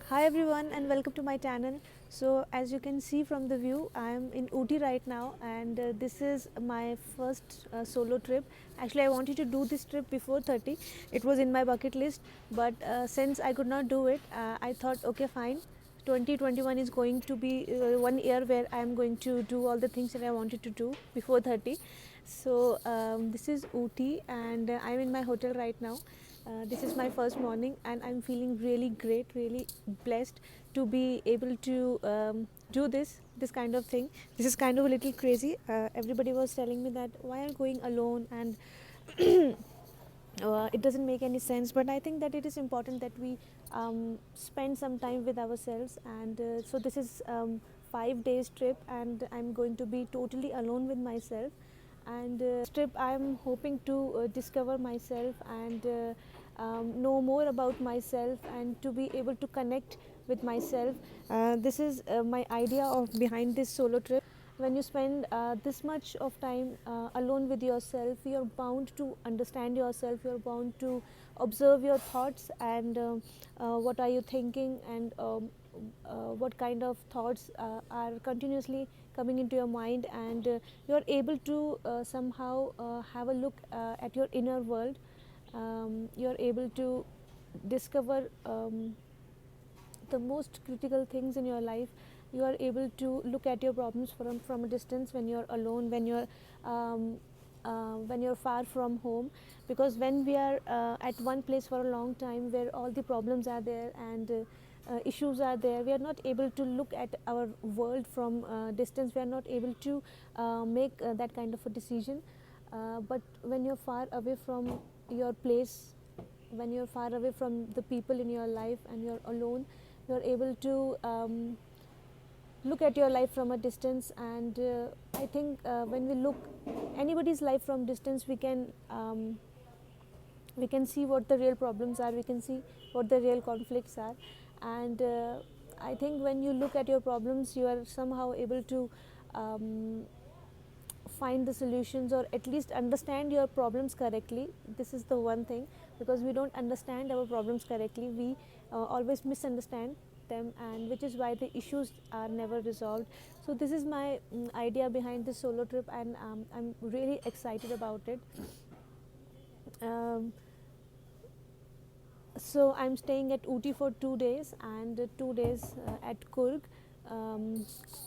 Hi everyone and welcome to my channel. So as you can see from the view, I am in Ooty right now, and this is my first solo trip. Actually, I wanted to do this trip before 30. It was in my bucket list, but since I could not do it, I thought okay fine. 2021 is going to be 1 year where I am going to do all the things that I wanted to do before 30. So this is Ooty, and I am in my hotel right now. This is my first morning and I'm feeling really great, really blessed to be able to do this kind of thing. This is kind of a little crazy. Everybody was telling me that why are you going alone, and it doesn't make any sense, but I think that it is important that we spend some time with ourselves, and so this is 5 days trip and I'm going to be totally alone with myself. And this trip I'm hoping to discover myself and know more about myself and to be able to connect with myself. This is my idea of behind this solo trip. When you spend this much of time alone with yourself, you're bound to understand yourself, you're bound to observe your thoughts, and what are you thinking, and what kind of thoughts are continuously coming into your mind, and you're able to somehow have a look at your inner world. You're able to discover the most critical things in your life. You are able to look at your problems from a distance when you're alone, when you're far from home, because when we are at one place for a long time where all the problems are there and issues are there, we are not able to look at our world from distance. We are not able to make that kind of a decision. But when you're far away from your place, when you're far away from the people in your life and you're alone, you're able to look at your life from a distance. And I think when we look anybody's life from distance, we can see what the real problems are, we can see what the real conflicts are. And I think when you look at your problems, you are somehow able to find the solutions, or at least understand your problems correctly. This is the one thing, because we don't understand our problems correctly, we always misunderstand them, and which is why the issues are never resolved. So this is my idea behind this solo trip, and I'm really excited about it. um, so I'm staying at Ooty for 2 days, and 2 days at Coorg.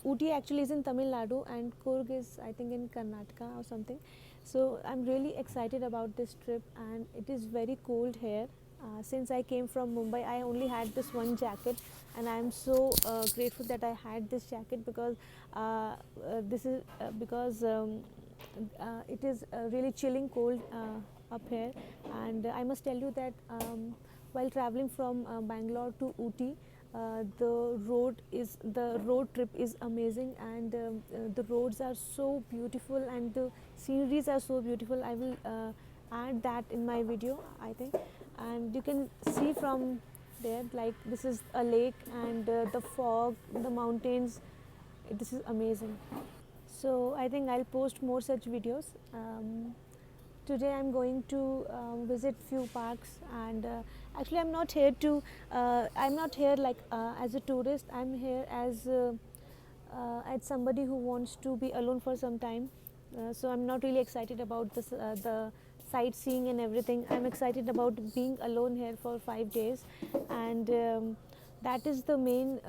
Ooty actually is in Tamil Nadu and Coorg is, I think, in Karnataka or something. So I'm really excited about this trip, and it is very cold here. Since I came from Mumbai, I only had this one jacket, and I'm so grateful that I had this jacket, because this is because it is really chilling cold up here. And I must tell you that while traveling from Bangalore to Ooty, the road trip is amazing, and the roads are so beautiful and the sceneries are so beautiful. I will add that in my video, I think. And you can see from there, like, this is a lake, and the fog, the mountains, this is amazing. So I think I'll post more such videos. Today I'm going to visit few parks, and actually I'm not here like as a tourist. I'm here as somebody who wants to be alone for some time. So I'm not really excited about this the sightseeing and everything. I'm excited about being alone here for 5 days, and that is the main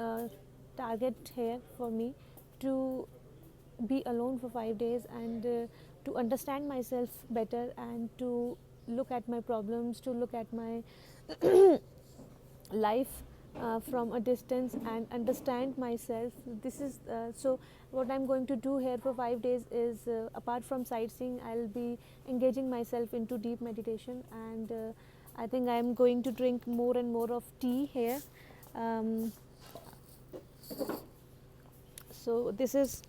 target here for me, to be alone for 5 days, and to understand myself better, and to look at my problems, to look at my life from a distance and understand myself. This is so what I'm going to do here for 5 days is, apart from sightseeing, I'll be engaging myself into deep meditation, and I think I'm going to drink more and more of tea here. um, so this is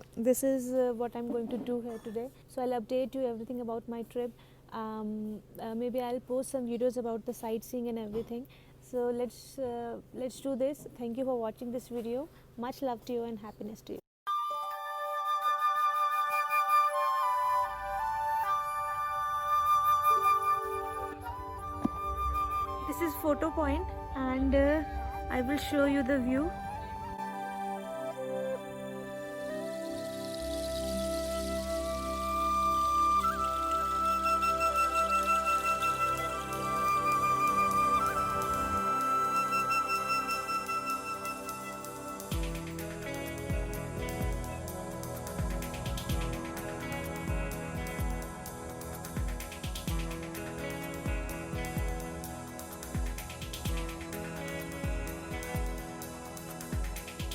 what I'm going to do here today. So I'll update you everything about my trip. Maybe I'll post some videos about the sightseeing and everything. So let's do this. Thank you for watching this video. Much love to you and happiness to you. This is photo point, and I I will show you the view.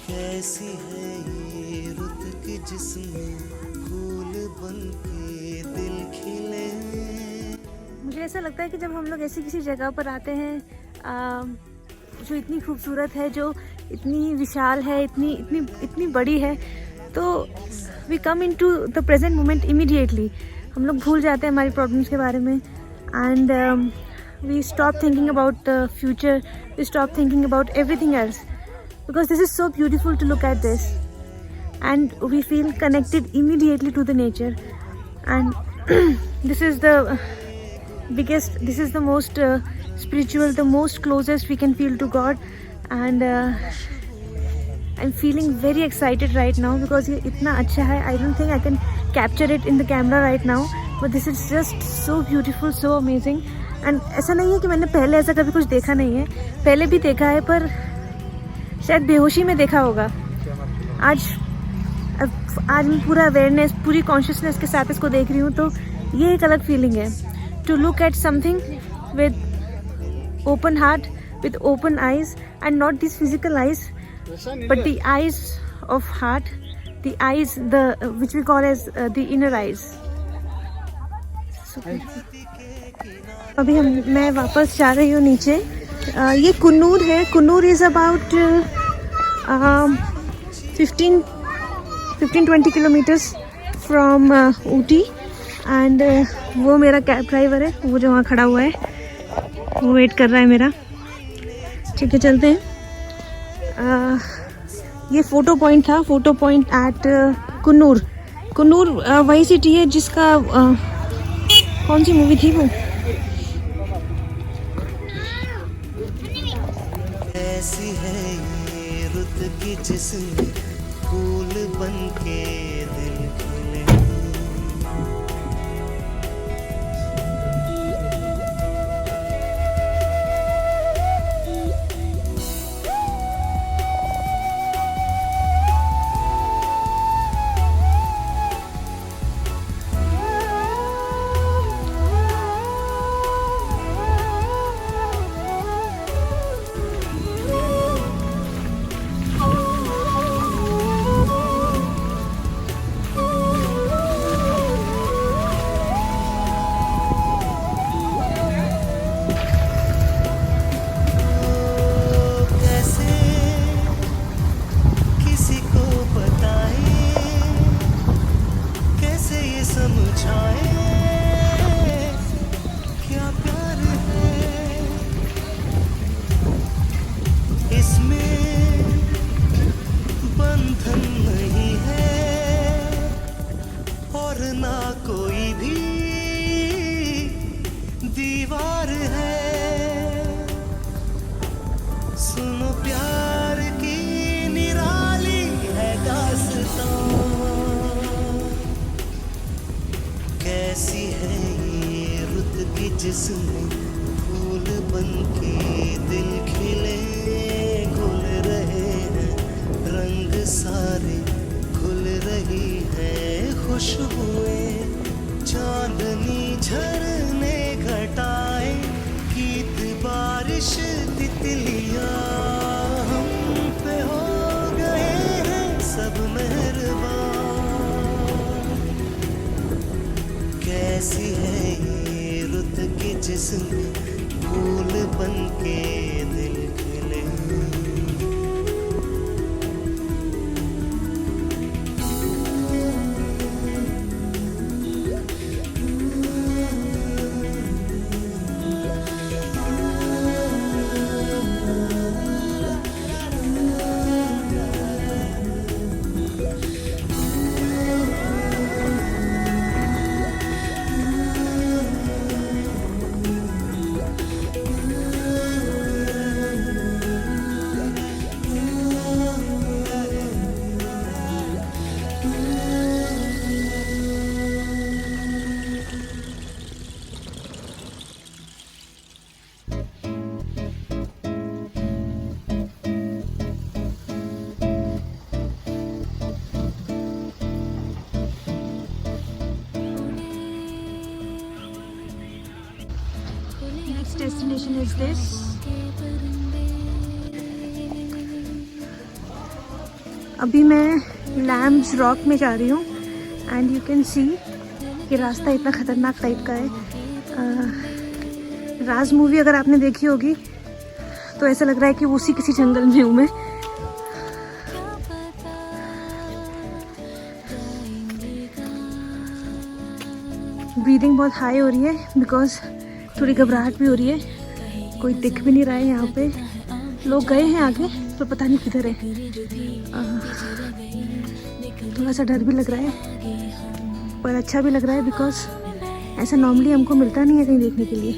कैसी है ये रुत की जिसमें फूल बनके दिल खिले। मुझे ऐसा लगता है कि जब हम लोग ऐसी किसी जगह पर आते हैं जो इतनी खूबसूरत है, जो इतनी विशाल है, इतनी इतनी इतनी बड़ी है, तो we come into the present moment immediately. हम लोग भूल जाते हैं हमारी प्रॉब्लम्स के बारे में, and we stop thinking about the future, we stop thinking about everything else, because this is so beautiful to look at this, and we feel connected immediately to the nature, and this is the biggest, this is the most spiritual, the most closest we can feel to God, and I'm feeling very excited right now because ये इतना अच्छा है. I don't think I can capture it in the camera right now, but this is just so beautiful, so amazing. and ऐसा नहीं है कि मैंने पहले ऐसा कभी कुछ देखा नहीं है, पहले भी देखा है, पर शायद बेहोशी में देखा होगा. आज मैं पूरा अवेयरनेस, पूरी कॉन्शियसनेस के साथ इसको देख रही हूँ, तो ये एक अलग फीलिंग है. To look at something with open heart, with open eyes, and not this physical eyes, but the eyes of heart, the eyes the which we call as the inner eyes. अभी मैं वापस जा रही हूँ नीचे. ये कुन्नूर है. Coonoor is about 15-20 kilometres from Ooty, and वो मेरा कैब ड्राइवर है, वो जो वहाँ खड़ा हुआ है, वो वेट कर रहा है मेरा. ठीक है, चलते हैं. ये फ़ोटो पॉइंट था, photo point at Coonoor. Coonoor वही सिटी है जिसका कौन सी मूवी थी वो, ऐसी है ये रुत की जिसमें फूल बनके दिल खिले. कैसी है ये रुत की जिसमें फूल बनके दिल खिले. घुल रहे हैं रंग सारे, खुल रही है खुशबुएं, चांदनी झरने घटाए, गीत बारिश तितलियां हम पे हो गए हैं सब मेहरबान. कैसी है ये रुत की जिसमें destination is this. अभी मैं लैम्स रॉक में जा रही हूँ एंड यू कैन सी कि रास्ता इतना ख़तरनाक टाइप का है। राज मूवी अगर आपने देखी होगी तो ऐसा लग रहा है कि उसी किसी जंगल में हूँ मैं। ब्रीदिंग बहुत हाई हो रही है बिकॉज थोड़ी घबराहट भी हो रही है। कोई दिख भी नहीं रहा है यहाँ पे। लोग गए हैं आगे तो पता नहीं किधर है। थोड़ा सा डर भी लग रहा है पर अच्छा भी लग रहा है बिकॉज ऐसा नॉर्मली हमको मिलता नहीं है कहीं देखने के लिए।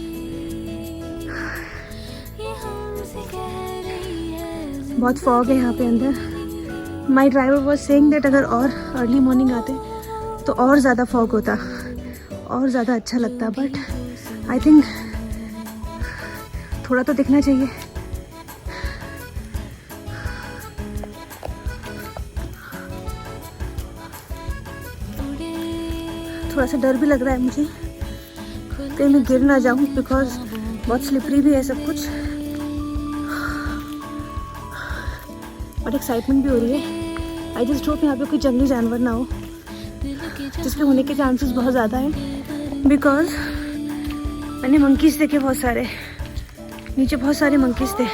बहुत फॉग है यहाँ पे अंदर। माई ड्राइवर वॉज सेइंग दैट अगर और अर्ली मॉर्निंग आते तो और ज़्यादा फॉग होता और ज़्यादा अच्छा लगता, बट आई थिंक थोड़ा तो दिखना चाहिए। थोड़ा सा डर भी लग रहा है मुझे कहीं मैं गिर ना जाऊं बिकॉज बहुत स्लिपरी भी है सब कुछ, और एक्साइटमेंट भी हो रही है। आई जस्ट होप यहाँ पे कोई जंगली जानवर ना हो, जिसके होने के चांसेस बहुत ज़्यादा हैं बिकॉज मैंने मंकीज देखे बहुत सारे, नीचे बहुत सारे मंकीज थे।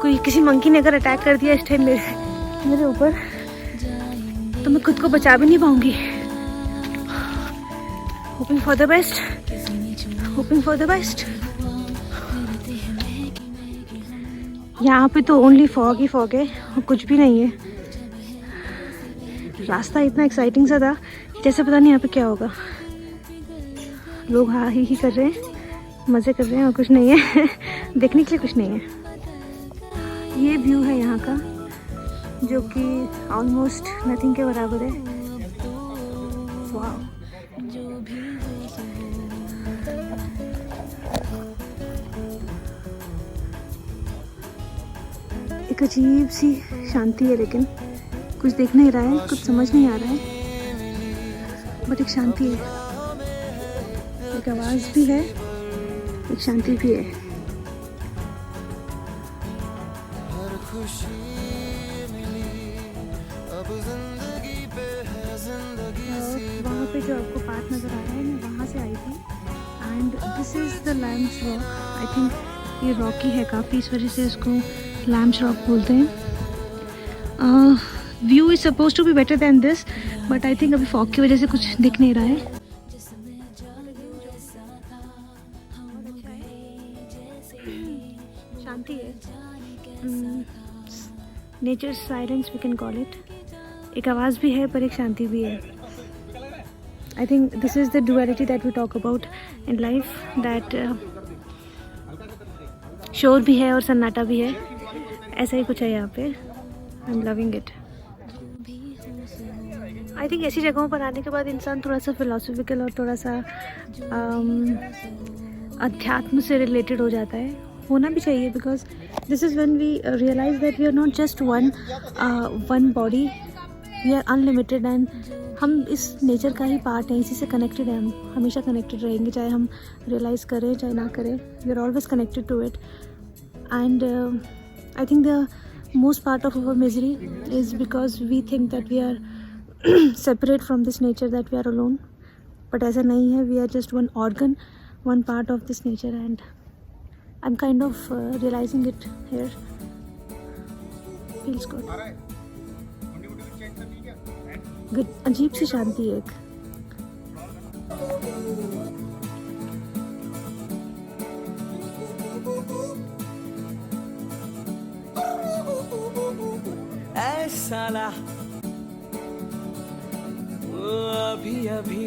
कोई किसी मंकी ने अगर अटैक कर दिया इस टाइम मेरे ऊपर तो मैं खुद को बचा भी नहीं पाऊंगी। Hoping for the best, hoping for the best. यहाँ पे तो ओनली फॉग ही फॉग है और कुछ भी नहीं है। रास्ता इतना एक्साइटिंग सा था जैसे पता नहीं यहाँ पे क्या होगा। लोग हाँ ही कर रहे हैं, मज़े कर रहे हैं और कुछ नहीं है देखने के लिए कुछ नहीं है। ये व्यू है यहाँ का जो कि ऑलमोस्ट नथिंग के बराबर है। वाह, एक अजीब सी शांति है, लेकिन कुछ देख नहीं रहा है, कुछ समझ नहीं आ रहा है, बट एक शांति है, एक आवाज़ भी है, एक शांति भी है। वहाँ पे जो आपको पार्क नज़र आ रहा है, मैं वहाँ से आई थी and this is the Lamb's Rock. I think ये रॉकी है काफ़ी, इस वजह से इसको लैम्स रॉक बोलते हैं। View is suppose to be better than this, but I think अभी फॉग की वजह से कुछ दिख नहीं रहा है। शांति है, nature silence we can call it. एक आवाज़ भी है पर एक शांति भी है। I think this is the duality that we talk about in life, that शोर भी है और सन्नाटा भी है, ऐसा ही कुछ है यहाँ पे। I am loving it. I think ऐसी जगहों पर आने के बाद इंसान थोड़ा सा फिलोसफिकल और थोड़ा सा अध्यात्म से रिलेटेड हो जाता है। होना भी चाहिए because this is when we realise that we are not just one body, we are unlimited and हम इस नेचर का ही पार्ट हैं, इसी से कनेक्टेड है। हम हमेशा कनेक्टेड रहेंगे, चाहे हम रियलाइज़ करें चाहे ना करें, we are always connected to it. And I think the most part of our misery is because we think that we are separate from this nature, that we are alone, but ऐसा नहीं है। we are just one organ, one part of this nature and I'm kind of realizing it here. feels good, good, अजीब सी शांति है एक। ऐसा ना अभी अभी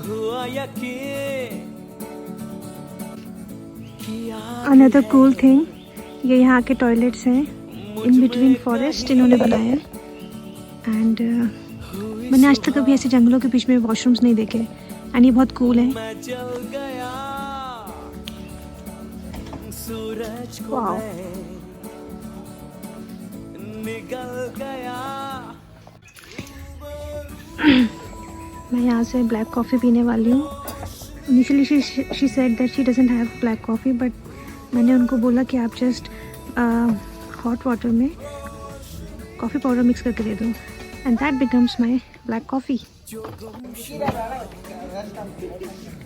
हुआ यकीन। अनदर कूल थिंग, ये यहाँ के टॉयलेट्स हैं इन बिटवीन फॉरेस्ट, इन्होंने बनाया है। एंड मैंने आज तक कभी ऐसे जंगलों के बीच में वॉशरूम्स नहीं देखे एंड ये बहुत कूल है। वाओ, निकल गया। मैं यहाँ से ब्लैक कॉफ़ी पीने वाली हूँ initially she said that she doesn't have black coffee, but मैंने उनको बोला कि आप जस्ट हॉट वाटर में कॉफ़ी पाउडर मिक्स करके दे दो, and that becomes my black coffee.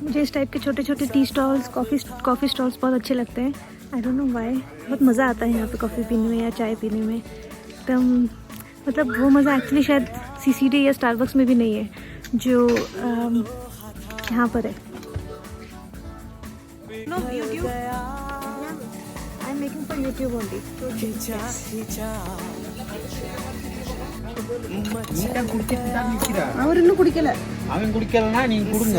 मुझे इस टाइप के छोटे छोटे टी स्टॉल्स, कॉफ़ी स्टॉल्स बहुत अच्छे लगते हैं। आई डोंट नो व्हाई, बहुत मज़ा आता है यहाँ पे कॉफ़ी पीने में या चाय पीने में। एकदम मतलब वो मज़ा एक्चुअली शायद सीसीडी या स्टारबक्स में भी नहीं है जो यहाँ पर है। I am making for YouTube only. அவர் இன்னும் குடிக்கல. அவன் குடிக்கலனா நீங்க குடுங்க.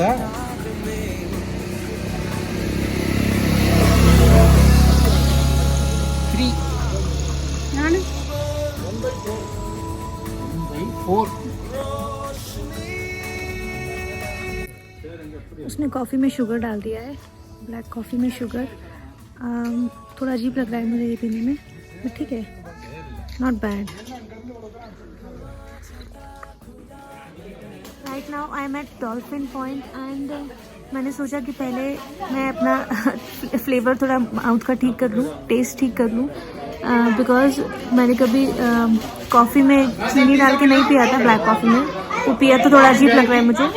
Three. நானு 1/4. उसने कॉफ़ी में शुगर डाल दिया है, ब्लैक कॉफ़ी में शुगर। थोड़ा अजीब लग रहा है मुझे ये पीने में, बट ठीक है, not bad. Right now I am at Dolphin Point and मैंने सोचा कि पहले मैं अपना फ्लेवर थोड़ा माउथ का ठीक कर लूँ, टेस्ट ठीक कर लूँ, बिकॉज मैंने कभी कॉफ़ी में चीनी डाल के नहीं पिया था। ब्लैक कॉफ़ी में वो पिया तो थोड़ा अजीब लग रहा है मुझे।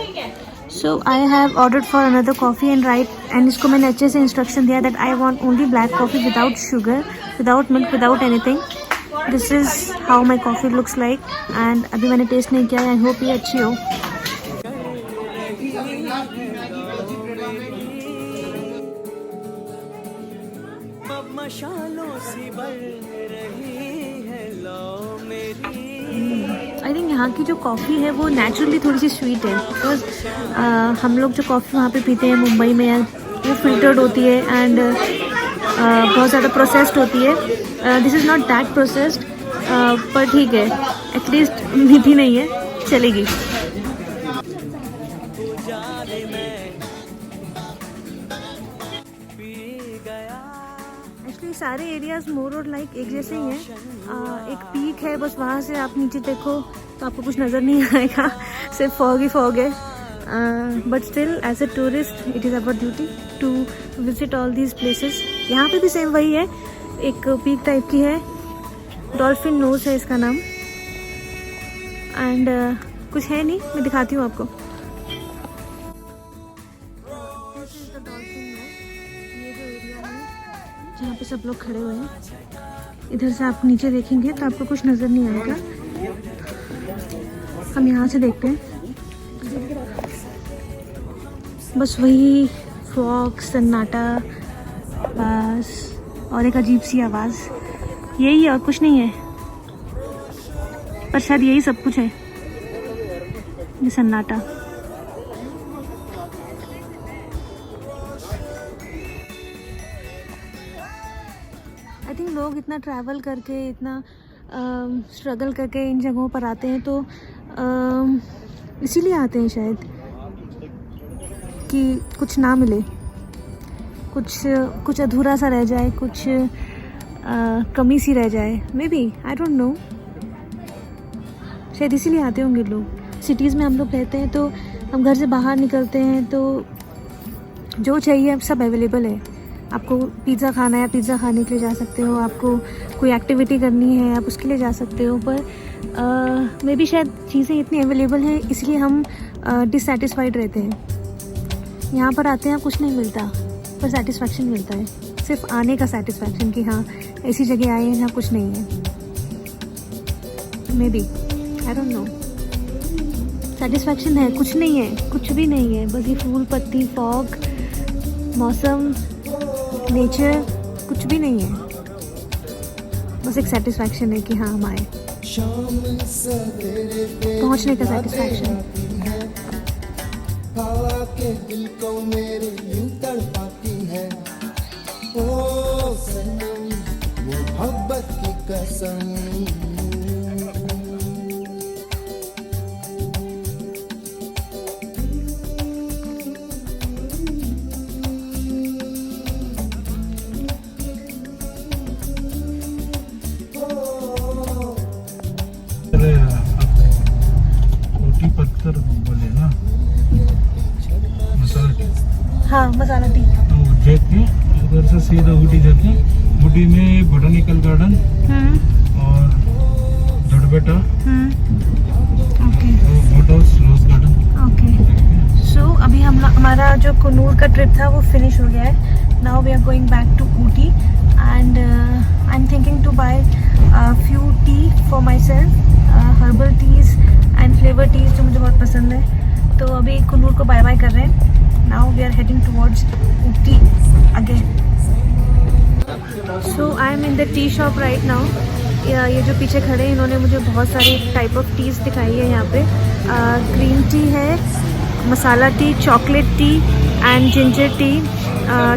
So I have ordered for another coffee and and इसको मैंने अच्छे से इंस्ट्रक्शन दिया that I want only black coffee without sugar, without milk, without anything. This is how my coffee looks like and अभी मैंने टेस्ट नहीं किया। I hope ये अच्छी हो। मशालों से बढ़ रही है लो मेरी। आई थिंक यहाँ की जो कॉफ़ी है वो नेचुरली थोड़ी सी स्वीट है, बिकॉज हम लोग जो कॉफ़ी वहाँ पे पीते हैं मुंबई में, वो फिल्टर्ड होती है एंड बहुत ज़्यादा प्रोसेस्ड होती है। This is not that processed, पर ठीक है, एटलीस्ट मीठी नहीं है, चलेगी। एक्चुअली सारे एरियाज मोर और लाइक एक जैसे ही हैं। एक पीक है, बस वहाँ से आप नीचे देखो तो आपको कुछ नज़र नहीं आएगा, सिर्फ फॉग ही फॉग है। But still as a tourist it is our duty to visit all these places. यहाँ पे भी सेम वही है, एक पीक टाइप की है, डॉल्फिन नोज है इसका नाम, एंड कुछ है नहीं, मैं दिखाती हूँ आपको। यहाँ पे सब लोग खड़े हुए हैं, इधर से आप नीचे देखेंगे तो आपको कुछ नज़र नहीं आएगा। हम यहाँ से देखते हैं, बस वही फॉग, सन्नाटा, बस, और एक अजीब सी आवाज़, यही है और कुछ नहीं है, पर शायद यही सब कुछ है, ये सन्नाटा। आई थिंक लोग इतना ट्रैवल करके, इतना स्ट्रगल करके इन जगहों पर आते हैं, तो इसीलिए आते हैं शायद कि कुछ ना मिले, कुछ अधूरा सा रह जाए, कुछ कमी सी रह जाए, may be, I don't know, शायद इसीलिए आते होंगे लोग। सिटीज़ में हम लोग रहते हैं तो हम घर से बाहर निकलते हैं तो जो चाहिए सब अवेलेबल है। आपको पिज़्ज़ा खाना है, पिज़्ज़ा खाने के लिए जा सकते हो, आपको कोई एक्टिविटी करनी है आप उसके लिए जा सकते हो, पर मे बी शायद चीज़ें इतनी अवेलेबल हैं इसलिए हम डिससेटिस्फाइड रहते हैं। यहाँ पर आते हैं कुछ नहीं मिलता, पर सेटिस्फैक्शन मिलता है, सिर्फ आने का सेटिस्फैक्शन कि हाँ ऐसी जगह आए हैं जहाँ कुछ नहीं है। May be, I don't know, satisfaction है, कुछ नहीं है, कुछ भी नहीं है, बस ये फूल पत्ती, फॉग, मौसम, नेचर, कुछ भी नहीं है, बस एक सेटिस्फैक्शन है कि हाँ हम आए, पहुँचने का सेटिस्फैक्शन। हवा के दिल को मेरे यूं तड़पाती है, ओ सनम मोहब्बत की कसम। रोटी पत्थर बोले ना, मसाला मसाला टी। तो देख के उधर से सीधा ऊटी जाके, ऊटी में बोटानिकल गार्डन और Doddabetta okay boat house, rose garden. Okay so अभी हमारा जो कुन्नूर का ट्रिप था वो फिनिश हो गया है। Now we are going back to Ooty and I am thinking to buy few tea for myself, herbal teas and flavour teas जो मुझे बहुत पसंद है। तो अभी कुन्नूर को बाय बाय कर रहे हैं। Now we are heading towards Ooty again. So I am in the tea shop right now. ये जो पीछे खड़े हैं इन्होंने मुझे बहुत सारी टाइप ऑफ टीज़ दिखाई है यहाँ पे। ग्रीन टी है, masala tea, chocolate tea and ginger tea.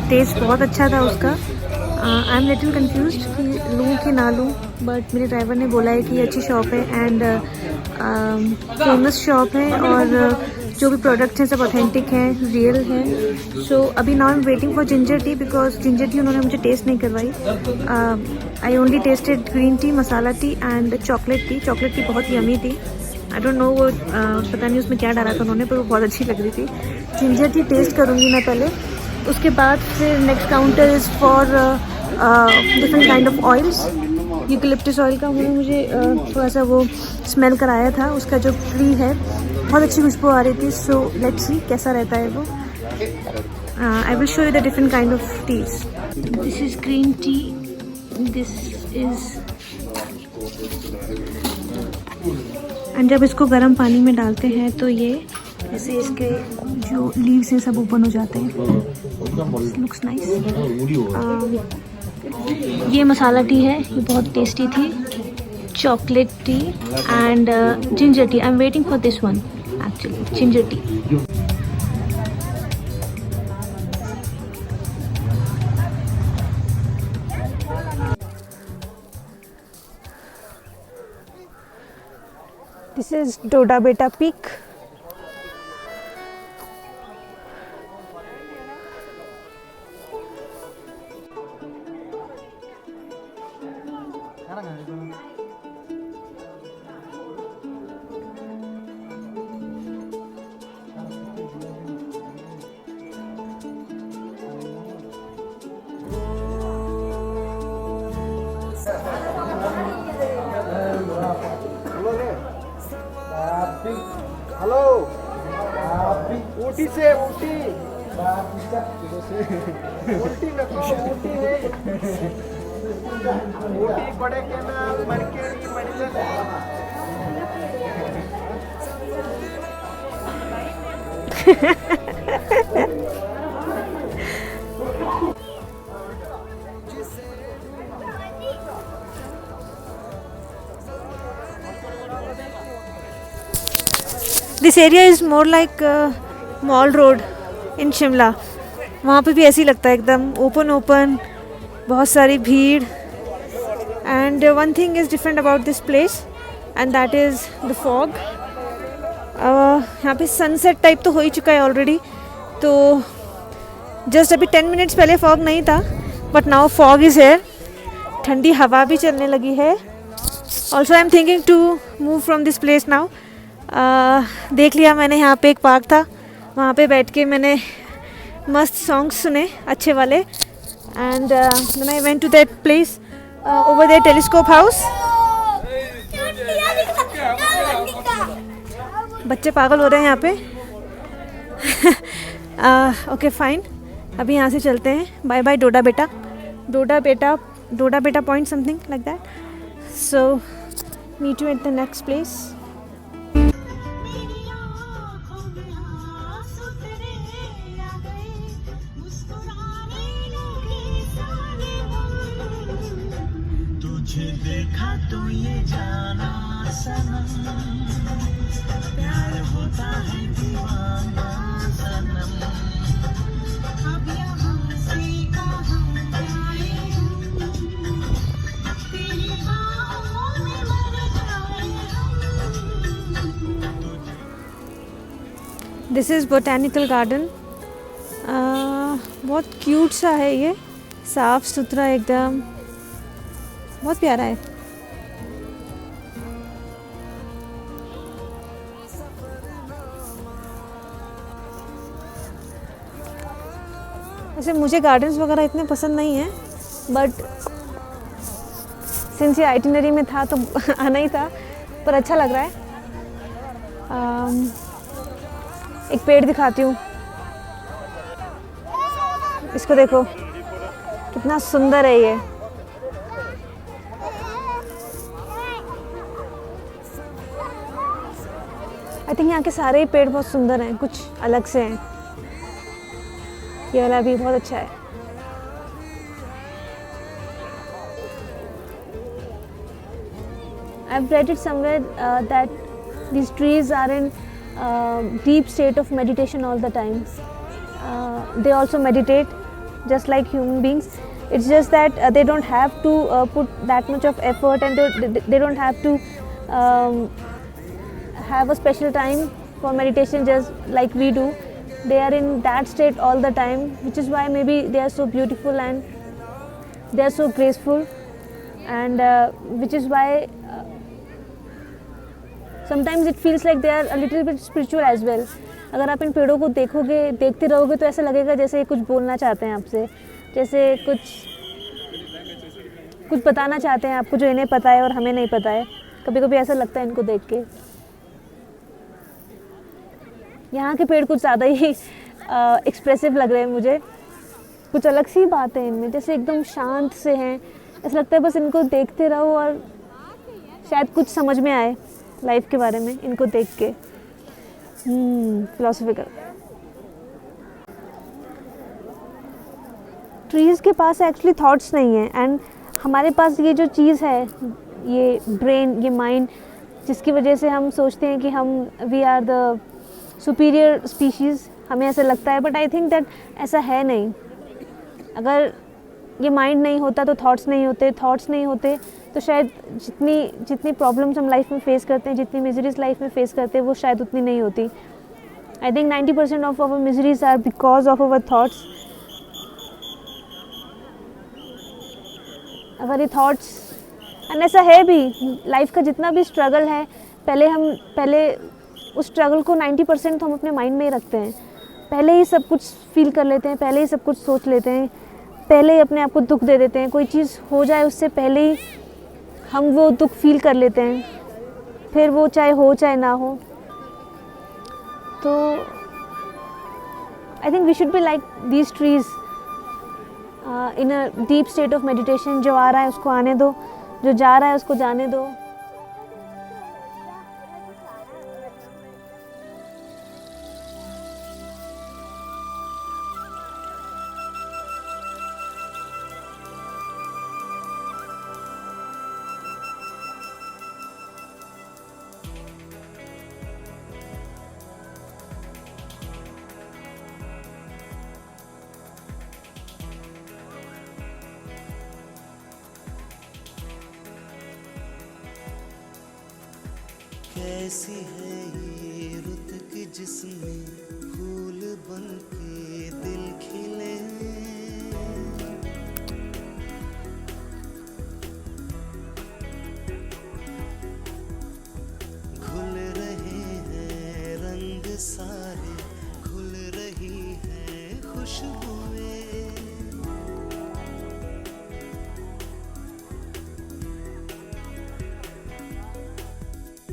Taste बहुत अच्छा था उसका। आई एम लिटिल कन्फ्यूज कि लूँ कि ना लूँ, बट मेरे ड्राइवर ने बोला है कि अच्छी शॉप है एंड फेमस शॉप है और जो भी प्रोडक्ट्स हैं सब ऑथेंटिक हैं, रियल हैं। सो अभी now I am waiting for ginger tea because ginger tea उन्होंने मुझे टेस्ट नहीं करवाई। I only tested green tea, masala T and chocolate T. Chocolate T बहुत यमी थी। आई डोंट नो वो पता नहीं उसमें क्या डाला था उन्होंने, पर वो बहुत अच्छी लग रही थी। जिंजर टी टेस्ट करूँगी मैं पहले, उसके बाद फिर next counter is for different kind of oils. Eucalyptus oil का उन्होंने मुझे थोड़ा सा वो स्मेल कराया था, उसका जो ट्री है बहुत अच्छी खुशबू आ रही थी। सो लेट्स सी कैसा रहता है वो। I will show you the different kind of teas. This is green tea, this is and जब इसको गर्म पानी में डालते हैं तो ये ऐसे इसके जो लीव्स हैं सब ओपन हो जाते हैं। Looks nice. ये मसाला टी है, ये बहुत टेस्टी थी। Chocolate tea and ginger tea. I am waiting for this one actually, ginger tea. This is Doddabetta peak. Hello, Ooty से ऊटी ऊटी में ऊटी बड़े के नाम मरकेरी मणिलन। This area is more like Mall Road in Shimla. वहाँ पे भी ऐसे ही लगता है, एकदम ओपन ओपन, बहुत सारी भीड़। And one thing is different about this place and that is the fog. यहाँ पे सनसेट टाइप तो हो ही चुका है ऑलरेडी, तो जस्ट अभी 10 मिनट्स पहले फॉग नहीं था, but now fog is here. ठंडी हवा भी चलने लगी है। Also I am thinking to move from this place now. देख लिया मैंने, यहाँ पे एक पार्क था, वहाँ पे बैठ के मैंने मस्त सॉन्ग्स सुने अच्छे वाले। And then I went to that place over there, telescope house. बच्चे पागल हो रहे हैं यहाँ पे। ओके फाइन, अभी यहाँ से चलते हैं। बाय बाय डोडा बेटा, Doddabetta, Doddabetta point something like that. So meet you at the next place. देखा तो ये जाना सनम, प्यार होता है दीवाना सनम। अब यहाँ से कहाँ जाए हम, तेरी बाहों में मर जाए हम। This is botanical garden. बहुत क्यूट सा है ये, साफ़ सुथरा एकदम, बहुत प्यारा है। वैसे मुझे गार्डन्स वगैरह इतने पसंद नहीं हैं, बट सिंस ये आइटिनरी में था तो आना ही था, पर अच्छा लग रहा है। एक पेड़ दिखाती हूँ, इसको देखो कितना सुंदर है ये। आई थिंक यहाँ के सारे ही पेड़ बहुत सुंदर हैं, कुछ अलग से हैं। ये वाला भी बहुत अच्छा है। I've read it somewhere that these trees are in deep state of meditation all the time. They also meditate just like human beings. It's just that they don't have to put that much of effort, and they don't have to have a special time for meditation just like we do. They are in that state all the time, which is why maybe they are so beautiful and they are so graceful, and which is why sometimes it feels like they are a little bit spiritual as well. अगर आप इन पेड़ों को देखते रहोगे तो ऐसा लगेगा जैसे कुछ बोलना चाहते हैं आपसे, जैसे कुछ बताना चाहते हैं आपको जो इन्हें पता है और हमें नहीं पता है। कभी कभी ऐसा लगता है इनको देख के। यहाँ के पेड़ कुछ ज़्यादा ही एक्सप्रेसिव लग रहे हैं मुझे, कुछ अलग सी बात है इनमें, जैसे एकदम शांत से हैं। ऐसा लगता है बस इनको देखते रहो और शायद कुछ समझ में आए लाइफ के बारे में इनको देख के। फिलोसफिकल। ट्रीज़ के पास एक्चुअली थॉट्स नहीं है, एंड हमारे पास ये जो चीज़ है, ये ब्रेन, ये माइंड, जिसकी वजह से हम सोचते हैं कि हम we are the superior species, हमें ऐसा लगता है, बट आई थिंक दैट ऐसा है नहीं। अगर ये माइंड नहीं होता तो थॉट्स नहीं होते, थॉट्स नहीं होते तो शायद जितनी प्रॉब्लम्स हम लाइफ में फेस करते हैं, जितनी मिजरीज लाइफ में फेस करते हैं, वो शायद उतनी नहीं होती। I think 90% of our miseries are because of our thoughts. अगर ये थॉट्स, एंड ऐसा है भी, लाइफ का जितना भी स्ट्रगल है, पहले उस स्ट्रगल को 90% तो हम अपने माइंड में ही रखते हैं। पहले ही सब कुछ फील कर लेते हैं, पहले ही सब कुछ सोच लेते हैं, पहले ही अपने आप को दुख दे देते हैं। कोई चीज़ हो जाए उससे पहले ही हम वो दुख फील कर लेते हैं, फिर वो चाहे हो चाहे ना हो। तो I think we should be like these trees in a deep state of meditation. जो आ रहा है उसको आने दो, जो जा रहा है उसको जाने दो। कैसी है ये रुत की जिसमें फूल बन के दिल खिला